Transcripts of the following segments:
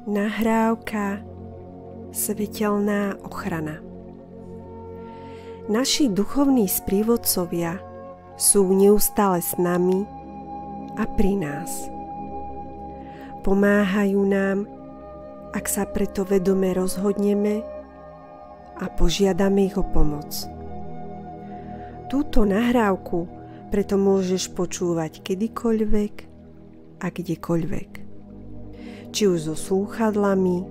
Nahrávka Svetelná ochrana. Naši duchovní sprievodcovia sú neustále s nami a pri nás. Pomáhajú nám, ak sa preto vedome rozhodneme a požiadame ich o pomoc. Túto nahrávku preto môžeš počúvať kedykoľvek a kdekoľvek. Či už so slúchadlami,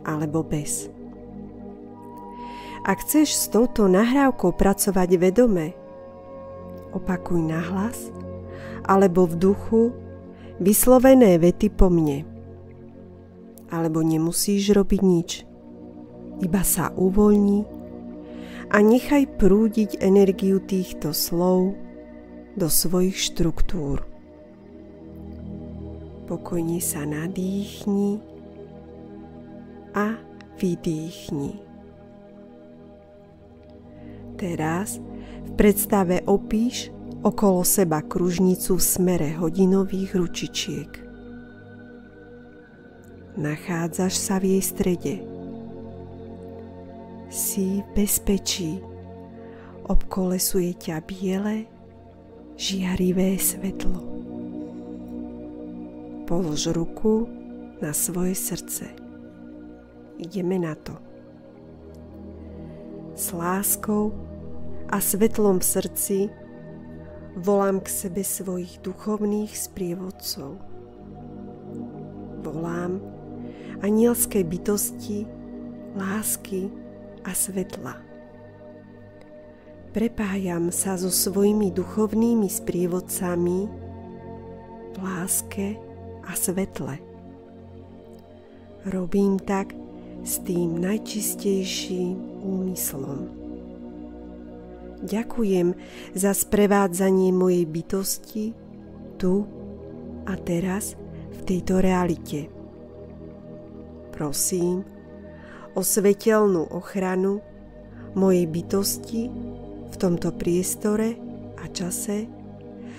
alebo bez. Ak chceš s touto nahrávkou pracovať vedome, opakuj nahlas alebo v duchu vyslovené vety po mne. Alebo nemusíš robiť nič. Iba sa uvoľni a nechaj prúdiť energiu týchto slov do svojich štruktúr. Pokojne sa nadýchni a vydýchni. Teraz v predstave opíš okolo seba kružnicu v smere hodinových ručičiek. Nachádzaš sa v jej strede. Si v bezpečí. Obkolesuje ťa biele, žiarivé svetlo. Polož ruku na svoje srdce. Ideme na to. S láskou a svetlom v srdci volám k sebe svojich duchovných sprievodcov. Volám anielské bytosti, lásky a svetla. Prepájam sa so svojimi duchovnými sprievodcami v láske a svetle. Robím tak s tým najčistejším úmyslom. Ďakujem za sprevádzanie mojej bytosti tu a teraz v tejto realite. Prosím o svetelnú ochranu mojej bytosti v tomto priestore a čase,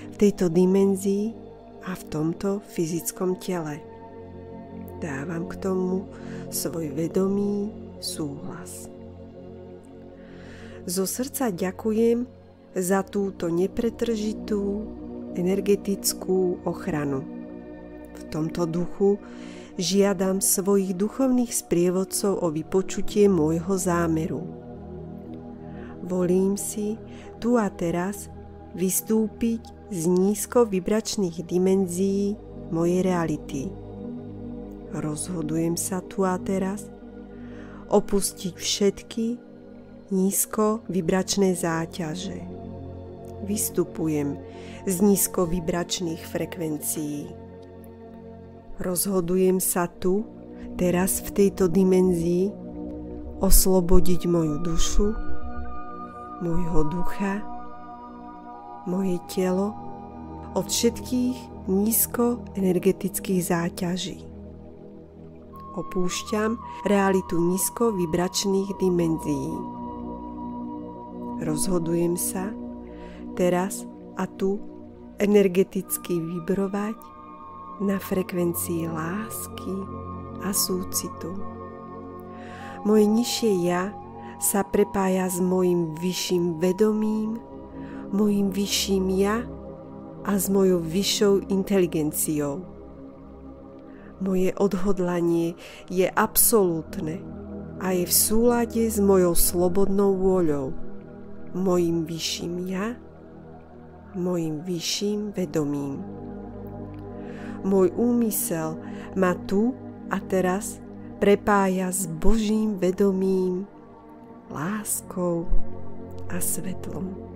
v tejto dimenzii a v tomto fyzickom tele. Dávam k tomu svoj vedomý súhlas. Zo srdca ďakujem za túto nepretržitú energetickú ochranu. V tomto duchu žiadam svojich duchovných sprievodcov o vypočutie môjho zámeru. Volím si tu a teraz vystúpiť z nízko vibračných dimenzií mojej reality. Rozhodujem sa tu a teraz opustiť všetky nízko vibračné záťaže. Vystupujem z nízko vibračných frekvencií. Rozhodujem sa tu, teraz v tejto dimenzii, oslobodiť moju dušu, môjho ducha, moje telo od všetkých nízko-energetických záťaží. Opúšťam realitu nízko-vibračných dimenzií. Rozhodujem sa teraz a tu energeticky vibrovať na frekvencii lásky a súcitu. Moje nižšie ja sa prepája s mojim vyšším vedomím, mojim vyšším ja a s mojou vyššou inteligenciou. Moje odhodlanie je absolútne a je v súlade s mojou slobodnou vôľou, mojim vyšším ja, mojim vyšším vedomím. Môj úmysel ma tu a teraz prepája s Božím vedomím, láskou a svetlom.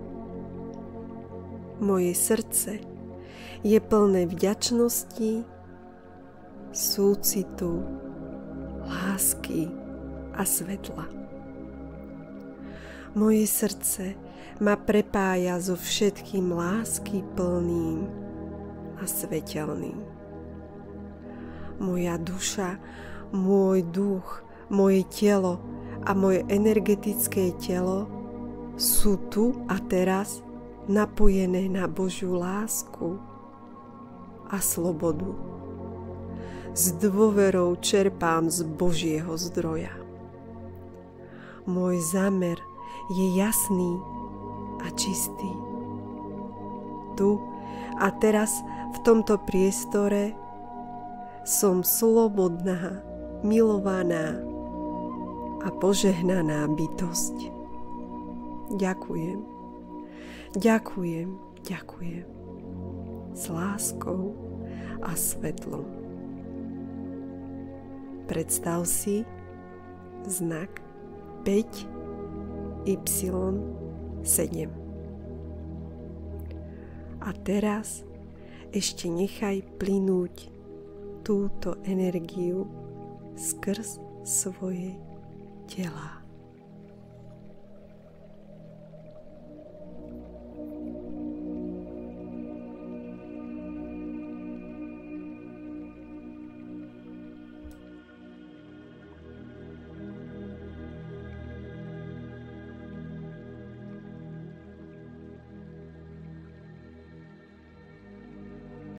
Moje srdce je plné vďačnosti, súcitu, lásky a svetla. Moje srdce ma prepája so všetkým lásky plným a svetelným. Moja duša, môj duch, moje telo a moje energetické telo sú tu a teraz napojené na Božiu lásku a slobodu. S dôverou čerpám z Božieho zdroja. Môj zámer je jasný a čistý. Tu a teraz v tomto priestore som slobodná, milovaná a požehnaná bytosť. Ďakujem, ďakujem, ďakujem. S láskou a svetlom. Predstav si znak 5Y7. A teraz ešte nechaj plynúť túto energiu skrz svoje tela.